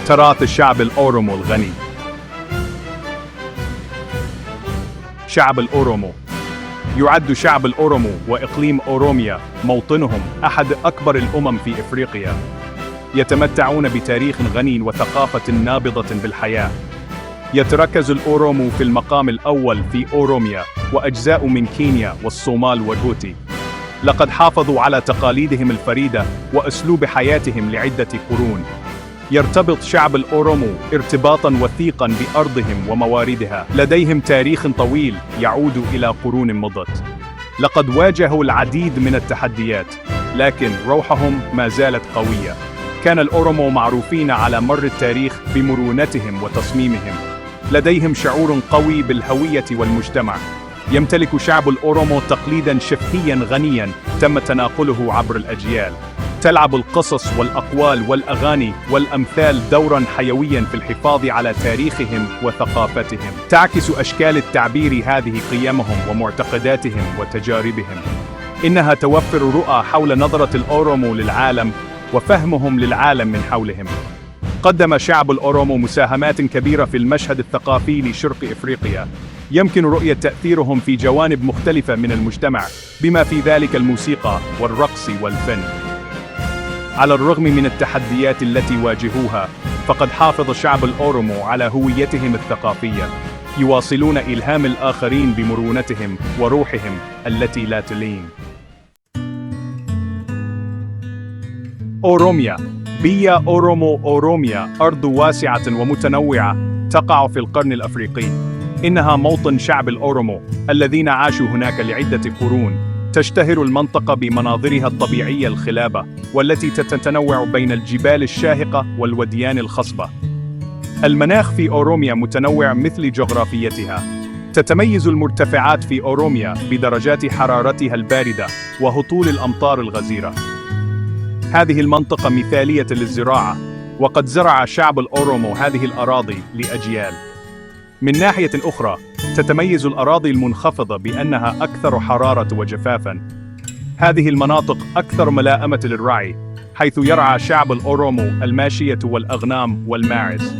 تراث الشعب الأورومو الغني. شعب الأورومو. يعد شعب الأورومو وإقليم أوروميا موطنهم أحد أكبر الأمم في إفريقيا. يتمتعون بتاريخ غني وثقافة نابضة بالحياة. يتركز الأورومو في المقام الأول في أوروميا وأجزاء من كينيا والصومال وجوتي. لقد حافظوا على تقاليدهم الفريدة وأسلوب حياتهم لعدة قرون. يرتبط شعب الأورومو ارتباطاً وثيقاً بأرضهم ومواردها. لديهم تاريخ طويل يعود إلى قرون مضت. لقد واجهوا العديد من التحديات، لكن روحهم ما زالت قوية. كان الأورومو معروفين على مر التاريخ بمرونتهم وتصميمهم. لديهم شعور قوي بالهوية والمجتمع. يمتلك شعب الأورومو تقليداً شفهياً غنياً تم تناقله عبر الأجيال. تلعب القصص والأقوال والأغاني والأمثال دوراً حيوياً في الحفاظ على تاريخهم وثقافتهم. تعكس أشكال التعبير هذه قيمهم ومعتقداتهم وتجاربهم. إنها توفر رؤى حول نظرة الأورومو للعالم وفهمهم للعالم من حولهم. قدم شعب الأورومو مساهمات كبيرة في المشهد الثقافي لشرق إفريقيا. يمكن رؤية تأثيرهم في جوانب مختلفة من المجتمع، بما في ذلك الموسيقى والرقص والفن. على الرغم من التحديات التي واجهوها، فقد حافظ شعب الأورومو على هويتهم الثقافية. يواصلون إلهام الآخرين بمرونتهم وروحهم التي لا تلين. أوروميا. بيا أورومو. أوروميا أرض واسعة ومتنوعة تقع في القرن الأفريقي. إنها موطن شعب الأورومو الذين عاشوا هناك لعدة قرون. تشتهر المنطقة بمناظرها الطبيعية الخلابة، والتي تتنوع بين الجبال الشاهقة والوديان الخصبة. المناخ في أوروميا متنوع مثل جغرافيتها. تتميز المرتفعات في أوروميا بدرجات حرارتها الباردة وهطول الأمطار الغزيرة. هذه المنطقة مثالية للزراعة، وقد زرع شعب الأورومو هذه الأراضي لأجيال. من ناحية أخرى، تتميز الأراضي المنخفضة بأنها أكثر حرارة وجفافاً. هذه المناطق أكثر ملائمة للرعي، حيث يرعى شعب الأورومو الماشية والأغنام والماعز.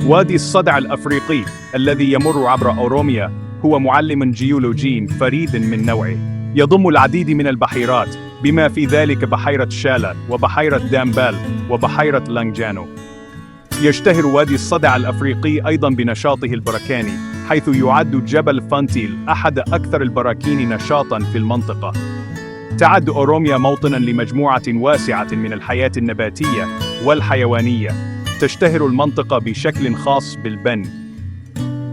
وادي الصدع الأفريقي الذي يمر عبر أوروميا هو معلم جيولوجي فريد من نوعه. يضم العديد من البحيرات، بما في ذلك بحيرة شالا وبحيرة دامبال وبحيرة لانجانو. يشتهر وادي الصدع الأفريقي أيضاً بنشاطه البركاني، حيث يعد جبل فانتيل أحد أكثر البراكين نشاطاً في المنطقة. تعد أوروميا موطناً لمجموعة واسعة من الحياة النباتية والحيوانية. تشتهر المنطقة بشكل خاص بالبن.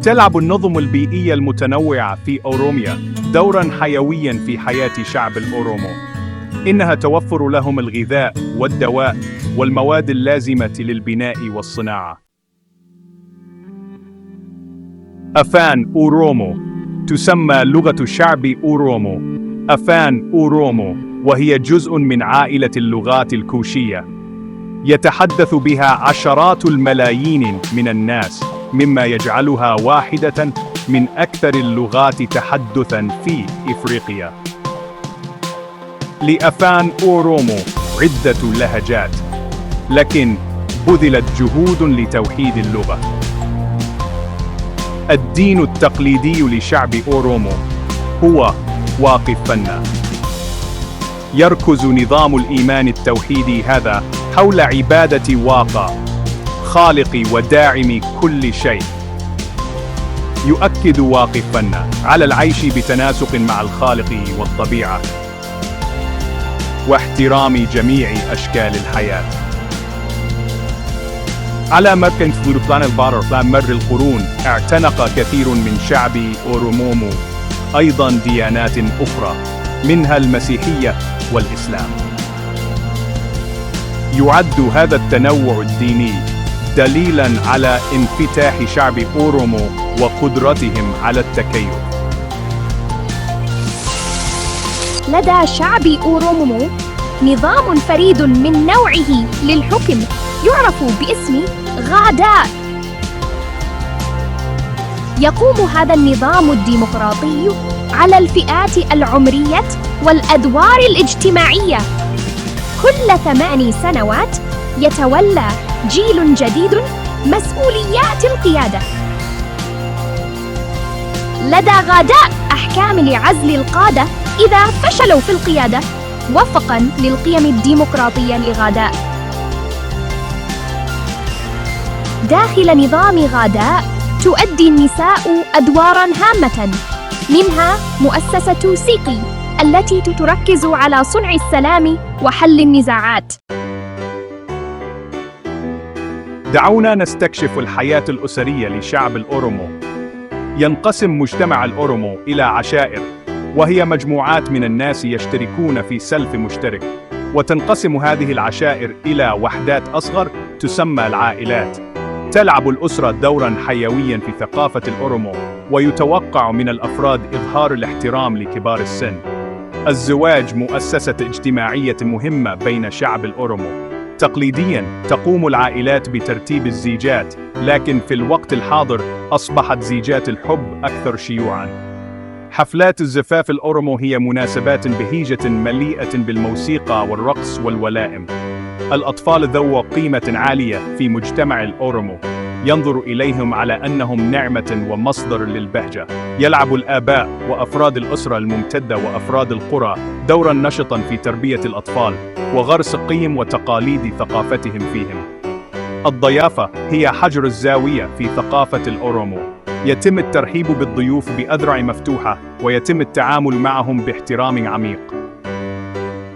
تلعب النظم البيئية المتنوعة في أوروميا دوراً حيوياً في حياة شعب الأورومو. إنها توفر لهم الغذاء والدواء والمواد اللازمة للبناء والصناعة. أفان أورومو. تسمى لغة شعب أورومو أفان أورومو، وهي جزء من عائلة اللغات الكوشية. يتحدث بها عشرات الملايين من الناس، مما يجعلها واحدة من أكثر اللغات تحدثاً في إفريقيا. لأفان أورومو عدة لهجات، لكن بذلت جهود لتوحيد اللغة. الدين التقليدي لشعب أورومو هو واقف فنا. يركز نظام الإيمان التوحيدي هذا حول عبادة واقع، خالق وداعم كل شيء. يؤكد واقف فنا على العيش بتناسق مع الخالق والطبيعة، واحترام جميع أشكال الحياة. على مر القرون اعتنق كثير من شعب أورومو أيضاً ديانات أخرى، منها المسيحية والإسلام. يعد هذا التنوع الديني دليلاً على انفتاح شعب أورومو وقدرتهم على التكيف. لدى شعب أورومو نظام فريد من نوعه للحكم يعرف باسم غادات. يقوم هذا النظام الديمقراطي على الفئات العمرية والأدوار الاجتماعية. كل 8 سنوات يتولى جيل جديد مسؤوليات القيادة. لدى غاداء أحكام لعزل القادة إذا فشلوا في القيادة وفقاً للقيم الديمقراطية لغاداء. داخل نظام غاداء تؤدي النساء أدواراً هامة، منها مؤسسة سيقي التي تركز على صنع السلام وحل النزاعات. دعونا نستكشف الحياة الأسرية لشعب الأورومو. ينقسم مجتمع الأورومو إلى عشائر، وهي مجموعات من الناس يشتركون في سلف مشترك، وتنقسم هذه العشائر إلى وحدات أصغر تسمى العائلات. تلعب الأسرة دوراً حيوياً في ثقافة الأورومو، ويتوقع من الأفراد إظهار الاحترام لكبار السن. الزواج مؤسسة اجتماعية مهمة بين شعب الأورومو. تقليدياً تقوم العائلات بترتيب الزيجات، لكن في الوقت الحاضر أصبحت زيجات الحب أكثر شيوعاً. حفلات الزفاف الأورومو هي مناسبات بهيجة مليئة بالموسيقى والرقص والولائم. الأطفال ذو قيمة عالية في مجتمع الأورومو، ينظر إليهم على أنهم نعمة ومصدر للبهجة. يلعب الآباء وأفراد الأسرة الممتدة وأفراد القرى دوراً نشطاً في تربية الأطفال وغرس قيم وتقاليد ثقافتهم فيهم. الضيافة هي حجر الزاوية في ثقافة الأورومو. يتم الترحيب بالضيوف بأذرع مفتوحة، ويتم التعامل معهم باحترام عميق.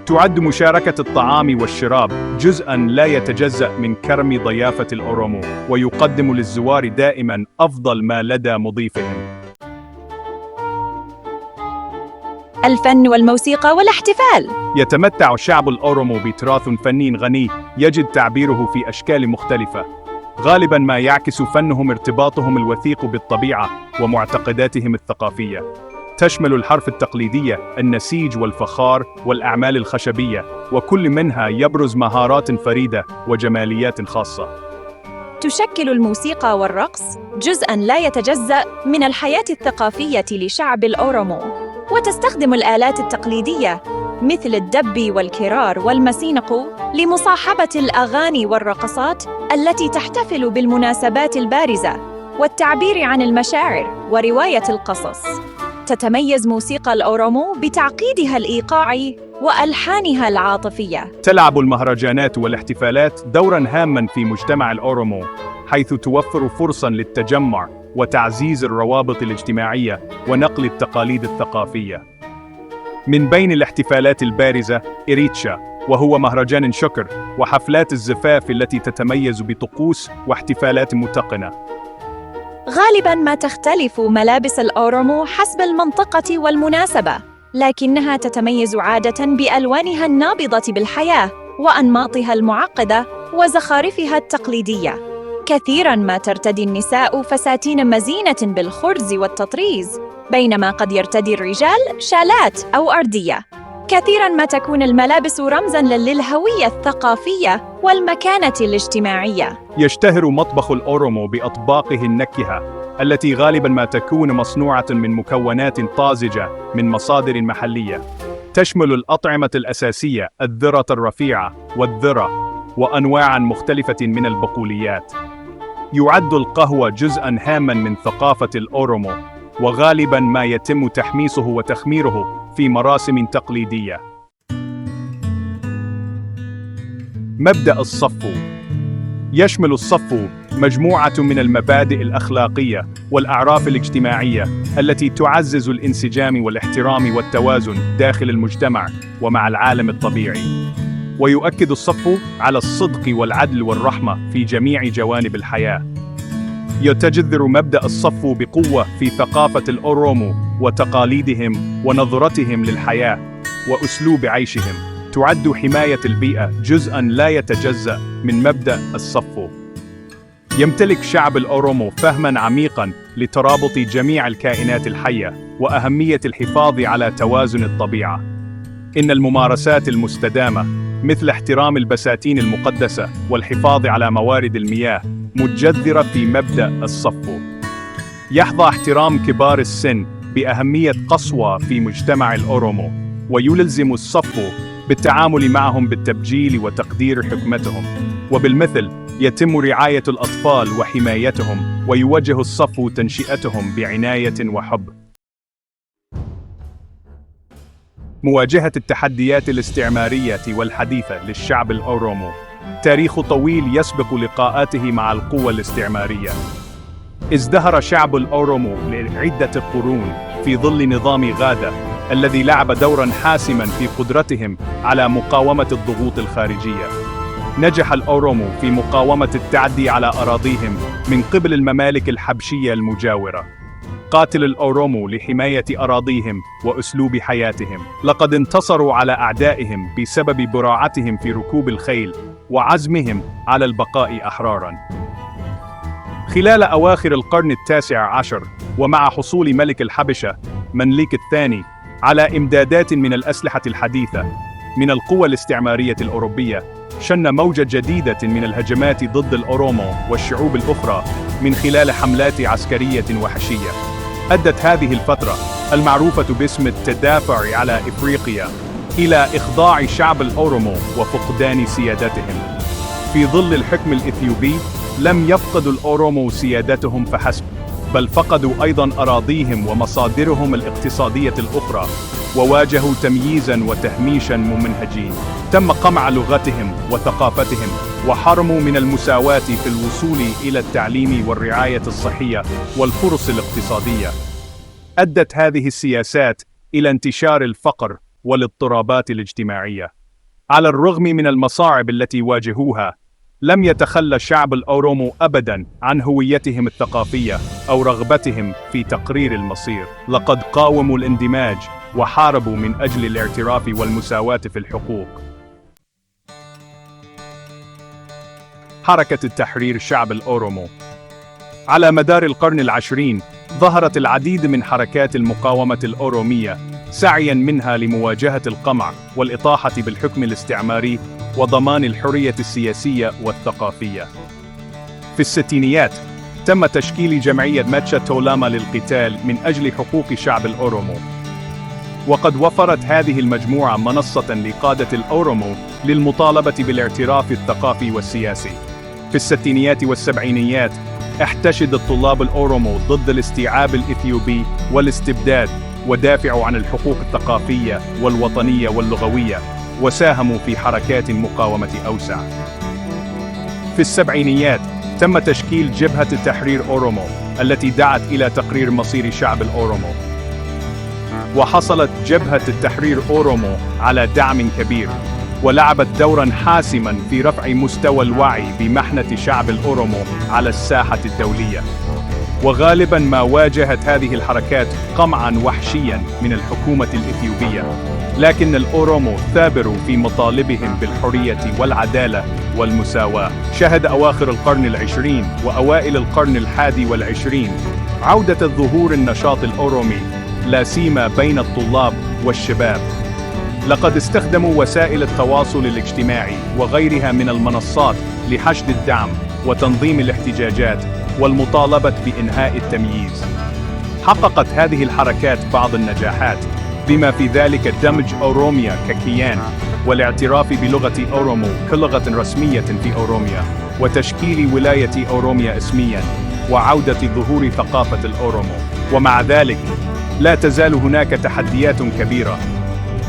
تعد مشاركة الطعام والشراب جزءاً لا يتجزأ من كرم ضيافة الأورومو، ويقدم للزوار دائماً أفضل ما لدى مضيفهم. الفن والموسيقى والاحتفال. يتمتع شعب الأورومو بتراث فني غني يجد تعبيره في أشكال مختلفة. غالباً ما يعكس فنهم ارتباطهم الوثيق بالطبيعة ومعتقداتهم الثقافية. تشمل الحرف التقليدية، النسيج والفخار والأعمال الخشبية، وكل منها يبرز مهارات فريدة وجماليات خاصة. تشكل الموسيقى والرقص جزءاً لا يتجزأ من الحياة الثقافية لشعب الأورومو، وتستخدم الآلات التقليدية مثل الدب والكرار والمسينق لمصاحبة الأغاني والرقصات التي تحتفل بالمناسبات البارزة والتعبير عن المشاعر ورواية القصص. تتميز موسيقى الأورومو بتعقيدها الإيقاعي وألحانها العاطفية. تلعب المهرجانات والاحتفالات دوراً هاماً في مجتمع الأورومو، حيث توفر فرصاً للتجمع وتعزيز الروابط الاجتماعية ونقل التقاليد الثقافية. من بين الاحتفالات البارزة إريتشا، وهو مهرجان شكر، وحفلات الزفاف التي تتميز بطقوس واحتفالات متقنة. غالباً ما تختلف ملابس الأورومو حسب المنطقة والمناسبة، لكنها تتميز عادة بألوانها النابضة بالحياة وأنماطها المعقدة وزخارفها التقليدية. كثيراً ما ترتدي النساء فساتين مزينة بالخرز والتطريز، بينما قد يرتدي الرجال شالات أو أردية. كثيراً ما تكون الملابس رمزاً للهوية الثقافية والمكانة الاجتماعية. يشتهر مطبخ الأورومو بأطباقه النكهة، التي غالباً ما تكون مصنوعة من مكونات طازجة من مصادر محلية. تشمل الأطعمة الأساسية الذرة الرفيعة والذرة، وأنواعاً مختلفة من البقوليات. يعد القهوة جزءاً هاماً من ثقافة الأورومو، وغالباً ما يتم تحميصه وتخميره في مراسم تقليدية. مبدأ الصفو. يشمل الصفو مجموعة من المبادئ الأخلاقية والأعراف الاجتماعية التي تعزز الانسجام والاحترام والتوازن داخل المجتمع ومع العالم الطبيعي. ويؤكد الصفو على الصدق والعدل والرحمة في جميع جوانب الحياة. يتجذر مبدأ الصفو بقوة في ثقافة الأورومو وتقاليدهم ونظرتهم للحياة وأسلوب عيشهم. تعد حماية البيئة جزءاً لا يتجزأ من مبدأ الصفو. يمتلك شعب الأورومو فهماً عميقاً لترابط جميع الكائنات الحية وأهمية الحفاظ على توازن الطبيعة. إن الممارسات المستدامة مثل احترام البساتين المقدسة والحفاظ على موارد المياه متجذرة في مبدأ الصفو. يحظى احترام كبار السن بأهمية قصوى في مجتمع الأورومو، ويلزم الصفو بالتعامل معهم بالتبجيل وتقدير حكمتهم، وبالمثل يتم رعاية الأطفال وحمايتهم، ويوجه الصفو تنشئتهم بعناية وحب. مواجهة التحديات الاستعمارية والحديثة للشعب الأورومو. تاريخ طويل يسبق لقاءاته مع القوى الاستعمارية. ازدهر شعب الأورومو لعدة قرون في ظل نظام غادا الذي لعب دورا حاسما في قدرتهم على مقاومة الضغوط الخارجية. نجح الأورومو في مقاومة التعدي على أراضيهم من قبل الممالك الحبشية المجاورة. قاتل الأورومو لحماية أراضيهم وأسلوب حياتهم. لقد انتصروا على أعدائهم بسبب براعتهم في ركوب الخيل وعزمهم على البقاء أحراراً. خلال أواخر القرن التاسع عشر، ومع حصول ملك الحبشة منليك الثاني على إمدادات من الأسلحة الحديثة من القوى الاستعمارية الأوروبية، شن موجة جديدة من الهجمات ضد الأورومو والشعوب الأخرى من خلال حملات عسكرية وحشية. أدت هذه الفترة المعروفة باسم التدافع على إفريقيا إلى إخضاع شعب الأورومو وفقدان سيادتهم. في ظل الحكم الإثيوبي لم يفقدوا الأورومو سيادتهم فحسب، بل فقدوا أيضاً أراضيهم ومصادرهم الاقتصادية الأخرى، وواجهوا تمييزاً وتهميشاً ممنهجين. تم قمع لغتهم وثقافتهم، وحرموا من المساواة في الوصول إلى التعليم والرعاية الصحية والفرص الاقتصادية. أدت هذه السياسات إلى انتشار الفقر والاضطرابات الاجتماعية. على الرغم من المصاعب التي واجهوها، لم يتخلى شعب الأورومو أبداً عن هويتهم الثقافية أو رغبتهم في تقرير المصير. لقد قاوموا الاندماج وحاربوا من أجل الاعتراف والمساواة في الحقوق. حركة التحرير شعب الأورومو. على مدار القرن العشرين ظهرت العديد من حركات المقاومة الأورومية، سعياً منها لمواجهة القمع والإطاحة بالحكم الاستعماري وضمان الحرية السياسية والثقافية. في الستينيات تم تشكيل جمعية ماتشا تولاما للقتال من أجل حقوق شعب الأورومو، وقد وفرت هذه المجموعة منصة لقادة الأورومو للمطالبة بالاعتراف الثقافي والسياسي. في الستينيات والسبعينيات احتشد الطلاب الأورومو ضد الاستيعاب الإثيوبي والاستبداد، ودافعوا عن الحقوق الثقافية والوطنية واللغوية، وساهموا في حركات مقاومة أوسع. في السبعينيات تم تشكيل جبهة التحرير أورومو التي دعت إلى تقرير مصير شعب الأورومو، وحصلت جبهة التحرير أورومو على دعم كبير، ولعبت دورا حاسما في رفع مستوى الوعي بمحنة شعب الأورومو على الساحة الدولية. وغالبا ما واجهت هذه الحركات قمعا وحشيا من الحكومة الإثيوبية، لكن الأورومو ثابروا في مطالبهم بالحرية والعدالة والمساواة. شهد أواخر القرن العشرين وأوائل القرن الحادي والعشرين عودة الظهور النشاط الأورومي، لا سيما بين الطلاب والشباب. لقد استخدموا وسائل التواصل الاجتماعي وغيرها من المنصات لحشد الدعم وتنظيم الاحتجاجات والمطالبة بإنهاء التمييز. حققت هذه الحركات بعض النجاحات، بما في ذلك دمج أوروميا ككيان، والاعتراف بلغة أورومو كلغة رسمية في أوروميا، وتشكيل ولاية أوروميا اسمياً، وعودة ظهور ثقافة الأورومو. ومع ذلك لا تزال هناك تحديات كبيرة،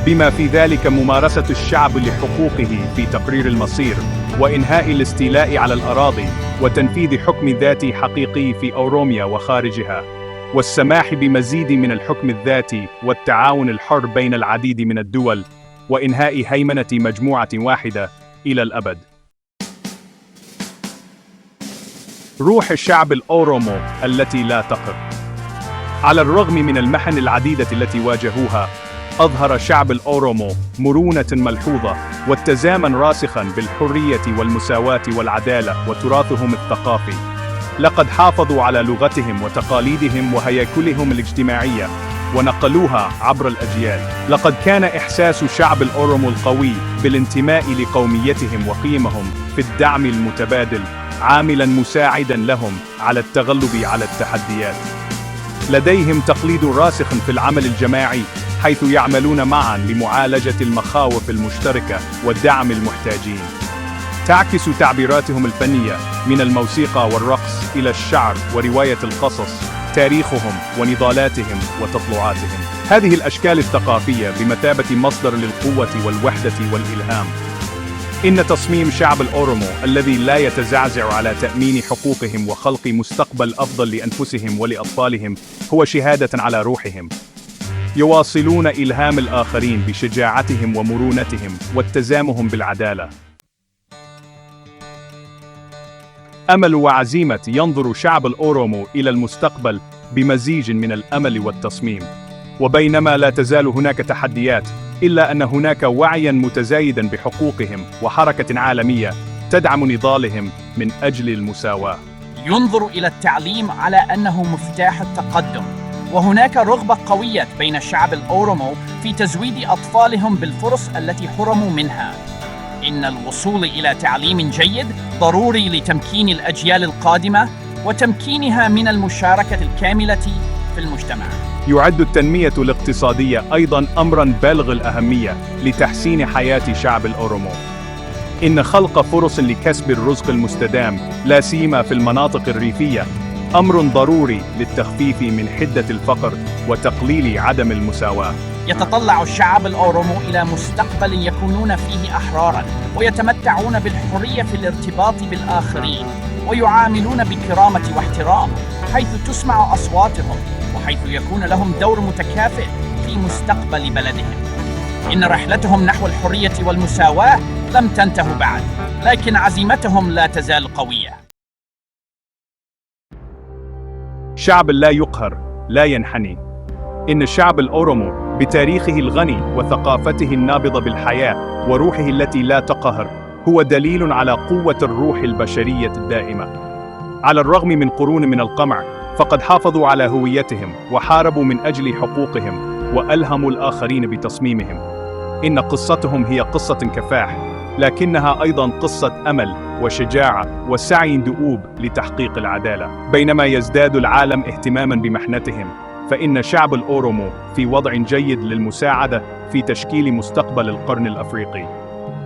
بما في ذلك ممارسة الشعب لحقوقه في تقرير المصير، وإنهاء الاستيلاء على الأراضي، وتنفيذ حكم ذاتي حقيقي في أوروميا وخارجها، والسماح بمزيد من الحكم الذاتي والتعاون الحر بين العديد من الدول، وإنهاء هيمنة مجموعة واحدة إلى الأبد. روح الشعب الأورومو التي لا تقف. على الرغم من المحن العديدة التي واجهوها، أظهر شعب الأورومو مرونة ملحوظة واتزاما راسخا بالحرية والمساواة والعدالة وتراثهم الثقافي. لقد حافظوا على لغتهم وتقاليدهم وهياكلهم الاجتماعية، ونقلوها عبر الأجيال. لقد كان إحساس شعب الأورومو القوي بالانتماء لقوميتهم وقيمهم في الدعم المتبادل عاملاً مساعداً لهم على التغلب على التحديات. لديهم تقليد راسخ في العمل الجماعي، حيث يعملون معاً لمعالجة المخاوف المشتركة ودعم المحتاجين. تعكس تعبيراتهم الفنية من الموسيقى والرقص إلى الشعر ورواية القصص تاريخهم ونضالاتهم وتطلعاتهم. هذه الأشكال الثقافية بمثابة مصدر للقوة والوحدة والإلهام. إن تصميم شعب الأورومو الذي لا يتزعزع على تأمين حقوقهم وخلق مستقبل أفضل لأنفسهم ولأطفالهم هو شهادة على روحهم. يواصلون إلهام الآخرين بشجاعتهم ومرونتهم والتزامهم بالعدالة. أمل وعزيمة ينظر شعب الأورومو إلى المستقبل بمزيج من الأمل والتصميم. وبينما لا تزال هناك تحديات، إلا أن هناك وعياً متزايداً بحقوقهم وحركة عالمية تدعم نضالهم من أجل المساواة. ينظر إلى التعليم على أنه مفتاح التقدم، وهناك رغبة قوية بين الشعب الأورومو في تزويد أطفالهم بالفرص التي حرموا منها. إن الوصول إلى تعليم جيد ضروري لتمكين الأجيال القادمة وتمكينها من المشاركة الكاملة في المجتمع. يعد التنمية الاقتصادية أيضاً أمراً بالغ الأهمية لتحسين حياة شعب الأورومو. إن خلق فرص لكسب الرزق المستدام، لا سيما في المناطق الريفية، أمر ضروري للتخفيف من حدة الفقر وتقليل عدم المساواة. يتطلع الشعب الأورومو إلى مستقبل يكونون فيه أحراراً ويتمتعون بالحرية في الارتباط بالآخرين، ويعاملون بكرامة واحترام، حيث تسمع أصواتهم وحيث يكون لهم دور متكافئ في مستقبل بلدهم. إن رحلتهم نحو الحرية والمساواة لم تنته بعد، لكن عزيمتهم لا تزال قوية. شعب لا يقهر، لا ينحني. إن الشعب الأورومو بتاريخه الغني وثقافته النابضة بالحياة وروحه التي لا تقهر هو دليل على قوة الروح البشرية الدائمة. على الرغم من قرون من القمع، فقد حافظوا على هويتهم وحاربوا من أجل حقوقهم وألهموا الآخرين بتصميمهم. إن قصتهم هي قصة كفاح، لكنها أيضاً قصة أمل وشجاعة وسعي دؤوب لتحقيق العدالة. بينما يزداد العالم اهتماماً بمحنتهم، فإن شعب الأورومو في وضع جيد للمساعدة في تشكيل مستقبل القرن الأفريقي.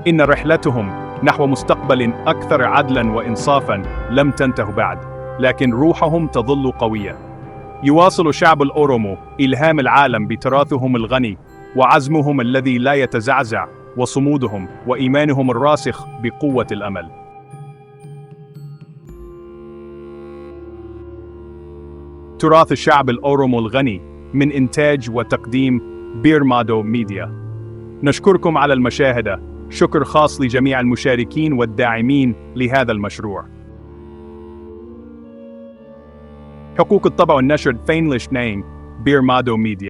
إن رحلتهم نحو مستقبل أكثر عدلاً وإنصافاً لم تنته بعد، لكن روحهم تظل قوية. يواصل شعب الأورومو إلهام العالم بتراثهم الغني وعزمهم الذي لا يتزعزع وصمودهم وإيمانهم الراسخ بقوة الأمل. تراث الشعب الأورومو الغني من إنتاج وتقديم بيرمادو ميديا. نشكركم على المشاهدة. شكر خاص لجميع المشاركين والداعمين لهذا المشروع. حقوق الطبع والنشر فينلش نين بيرمادو ميديا.